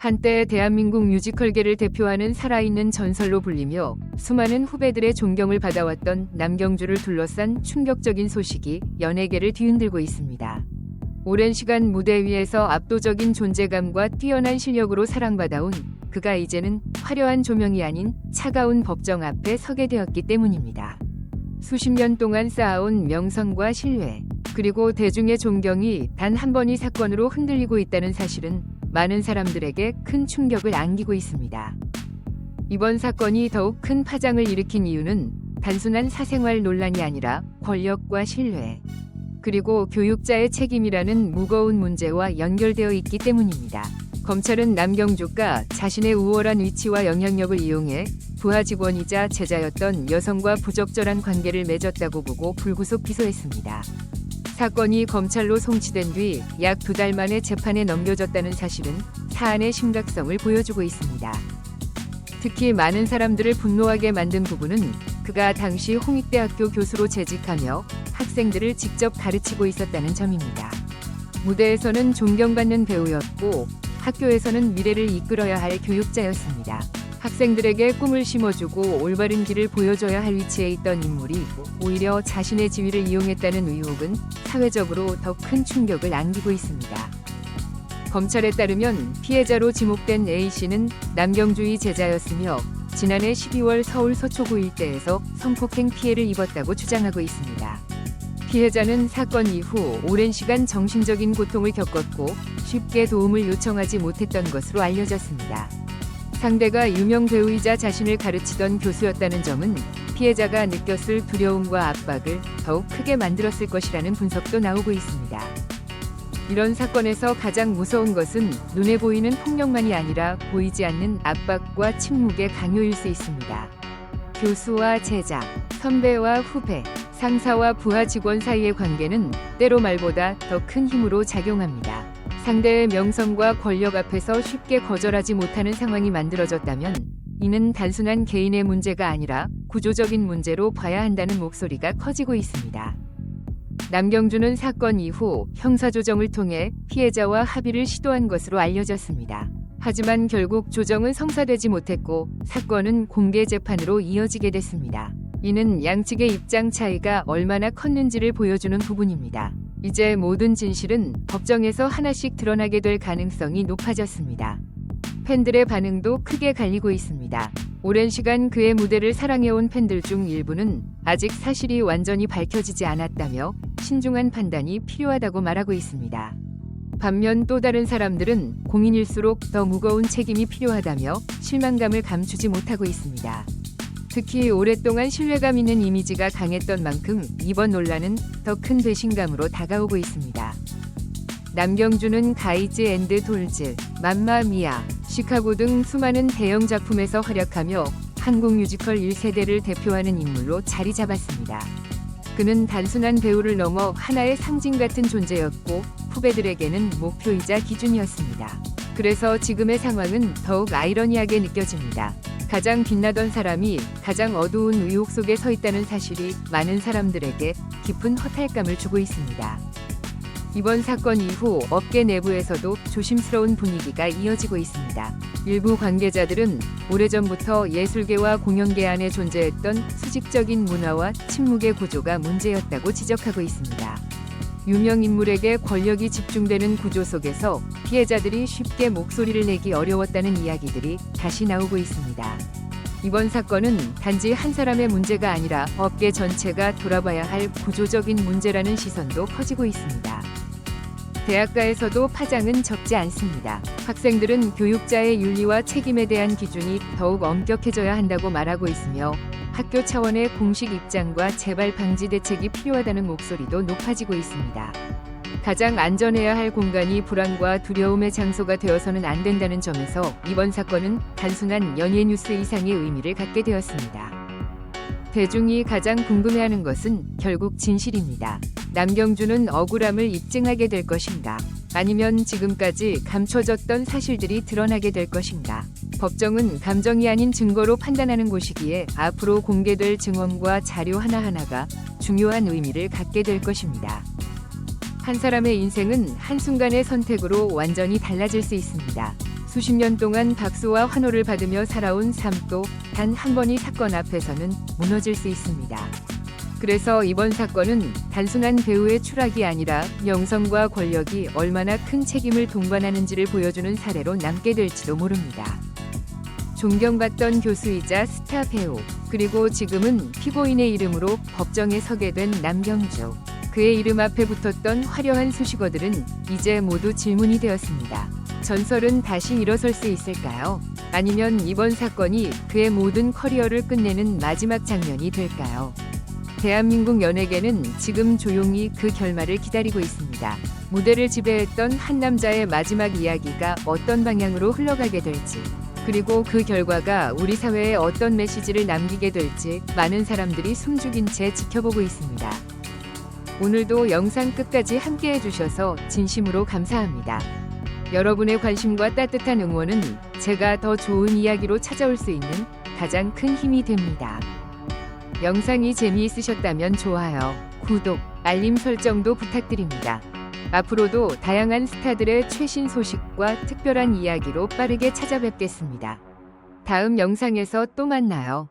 한때 대한민국 뮤지컬계를 대표하는 살아있는 전설로 불리며 수많은 후배들의 존경을 받아왔던 남경주를 둘러싼 충격적인 소식이 연예계를 뒤흔들고 있습니다. 오랜 시간 무대 위에서 압도적인 존재감과 뛰어난 실력으로 사랑받아온 그가 이제는 화려한 조명이 아닌 차가운 법정 앞에 서게 되었기 때문입니다. 수십 년 동안 쌓아온 명성과 신뢰, 그리고 대중의 존경이 단 한 번의 사건으로 흔들리고 있다는 사실은 많은 사람들에게 큰 충격을 안기고 있습니다. 이번 사건이 더욱 큰 파장을 일으킨 이유는 단순한 사생활 논란이 아니라 권력과 신뢰, 그리고 교육자의 책임이라는 무거운 문제와 연결되어 있기 때문입니다. 검찰은 남경주가 자신의 우월한 위치와 영향력을 이용해 부하 직원이자 제자였던 여성과 부적절한 관계를 맺었다고 보고 불구속 기소했습니다. 사건이 검찰로 송치된 뒤 약 2달 만에 재판에 넘겨졌다는 사실은 사안의 심각성을 보여주고 있습니다. 특히 많은 사람들을 분노하게 만든 부분은 그가 당시 홍익대학교 교수로 재직하며 학생들을 직접 가르치고 있었다는 점입니다. 무대에서는 존경받는 배우였고 학교에서는 미래를 이끌어야 할 교육자였습니다. 학생들에게 꿈을 심어주고 올바른 길을 보여줘야 할 위치에 있던 인물이 오히려 자신의 지위를 이용했다는 의혹은 사회적으로 더 큰 충격을 안기고 있습니다. 검찰에 따르면 피해자로 지목된 A씨는 남경주의 제자였으며 지난해 12월 서울 서초구 일대에서 성폭행 피해를 입었다고 주장하고 있습니다. 피해자는 사건 이후 오랜 시간 정신적인 고통을 겪었고 쉽게 도움을 요청하지 못했던 것으로 알려졌습니다. 상대가 유명 배우이자 자신을 가르치던 교수였다는 점은 피해자가 느꼈을 두려움과 압박을 더욱 크게 만들었을 것이라는 분석도 나오고 있습니다. 이런 사건에서 가장 무서운 것은 눈에 보이는 폭력만이 아니라 보이지 않는 압박과 침묵의 강요일 수 있습니다. 교수와 제자, 선배와 후배, 상사와 부하 직원 사이의 관계는 때로 말보다 더 큰 힘으로 작용합니다. 상대의 명성과 권력 앞에서 쉽게 거절하지 못하는 상황이 만들어졌다면 이는 단순한 개인의 문제가 아니라 구조적인 문제로 봐야 한다는 목소리가 커지고 있습니다. 남경주는 사건 이후 형사조정을 통해 피해자와 합의를 시도한 것으로 알려졌습니다. 하지만 결국 조정은 성사되지 못했고 사건은 공개 재판으로 이어지게 됐습니다. 이는 양측의 입장 차이가 얼마나 컸는지를 보여주는 부분입니다. 이제 모든 진실은 법정에서 하나씩 드러나게 될 가능성이 높아졌습니다. 팬들의 반응도 크게 갈리고 있습니다. 오랜 시간 그의 무대를 사랑해온 팬들 중 일부는 아직 사실이 완전히 밝혀지지 않았다며 신중한 판단이 필요하다고 말하고 있습니다. 반면 또 다른 사람들은 공인일수록 더 무거운 책임이 필요하다며 실망감을 감추지 못하고 있습니다. 특히 오랫동안 신뢰감 있는 이미지가 강했던 만큼 이번 논란은 더 큰 배신감으로 다가오고 있습니다. 남경주는 가이즈 앤드 돌즈, 맘마미아, 시카고 등 수많은 대형 작품에서 활약하며 한국 뮤지컬 1세대를 대표하는 인물로 자리 잡았습니다. 그는 단순한 배우를 넘어 하나의 상징 같은 존재였고 후배들에게는 목표이자 기준이었습니다. 그래서 지금의 상황은 더욱 아이러니하게 느껴집니다. 가장 빛나던 사람이 가장 어두운 의혹 속에 서 있다는 사실이 많은 사람들에게 깊은 허탈감을 주고 있습니다. 이번 사건 이후 업계 내부에서도 조심스러운 분위기가 이어지고 있습니다. 일부 관계자들은 오래전부터 예술계와 공연계 안에 존재했던 수직적인 문화와 침묵의 구조가 문제였다고 지적하고 있습니다. 유명 인물에게 권력이 집중되는 구조 속에서 피해자들이 쉽게 목소리를 내기 어려웠다는 이야기들이 다시 나오고 있습니다. 이번 사건은 단지 한 사람의 문제가 아니라 업계 전체가 돌아봐야 할 구조적인 문제라는 시선도 커지고 있습니다. 대학가에서도 파장은 적지 않습니다. 학생들은 교육자의 윤리와 책임에 대한 기준이 더욱 엄격해져야 한다고 말하고 있으며 학교 차원의 공식 입장과 재발 방지 대책이 필요하다는 목소리도 높아지고 있습니다. 가장 안전해야 할 공간이 불안과 두려움의 장소가 되어서는 안 된다는 점에서 이번 사건은 단순한 연예 뉴스 이상의 의미를 갖게 되었습니다. 대중이 가장 궁금해하는 것은 결국 진실입니다. 남경주는 억울함을 입증하게 될 것인가? 아니면 지금까지 감춰졌던 사실들이 드러나게 될 것인가? 법정은 감정이 아닌 증거로 판단하는 곳이기에 앞으로 공개될 증언과 자료 하나하나가 중요한 의미를 갖게 될 것입니다. 한 사람의 인생은 한순간의 선택으로 완전히 달라질 수 있습니다. 수십 년 동안 박수와 환호를 받으며 살아온 삶도 단 한 번의 사건 앞에서는 무너질 수 있습니다. 그래서 이번 사건은 단순한 배우의 추락이 아니라 명성과 권력이 얼마나 큰 책임을 동반하는지를 보여주는 사례로 남게 될지도 모릅니다. 존경받던 교수이자 스타 배우, 그리고 지금은 피고인의 이름으로 법정에 서게 된 남경주. 그의 이름 앞에 붙었던 화려한 수식어들은 이제 모두 질문이 되었습니다. 전설은 다시 일어설 수 있을까요? 아니면 이번 사건이 그의 모든 커리어를 끝내는 마지막 장면이 될까요? 대한민국 연예계는 지금 조용히 그 결말을 기다리고 있습니다. 무대를 지배했던 한 남자의 마지막 이야기가 어떤 방향으로 흘러가게 될지, 그리고 그 결과가 우리 사회에 어떤 메시지를 남기게 될지 많은 사람들이 숨죽인 채 지켜보고 있습니다. 오늘도 영상 끝까지 함께 해주셔서 진심으로 감사합니다. 여러분의 관심과 따뜻한 응원은 제가 더 좋은 이야기로 찾아올 수 있는 가장 큰 힘이 됩니다. 영상이 재미있으셨다면 좋아요, 구독, 알림 설정도 부탁드립니다. 앞으로도 다양한 스타들의 최신 소식과 특별한 이야기로 빠르게 찾아뵙겠습니다. 다음 영상에서 또 만나요.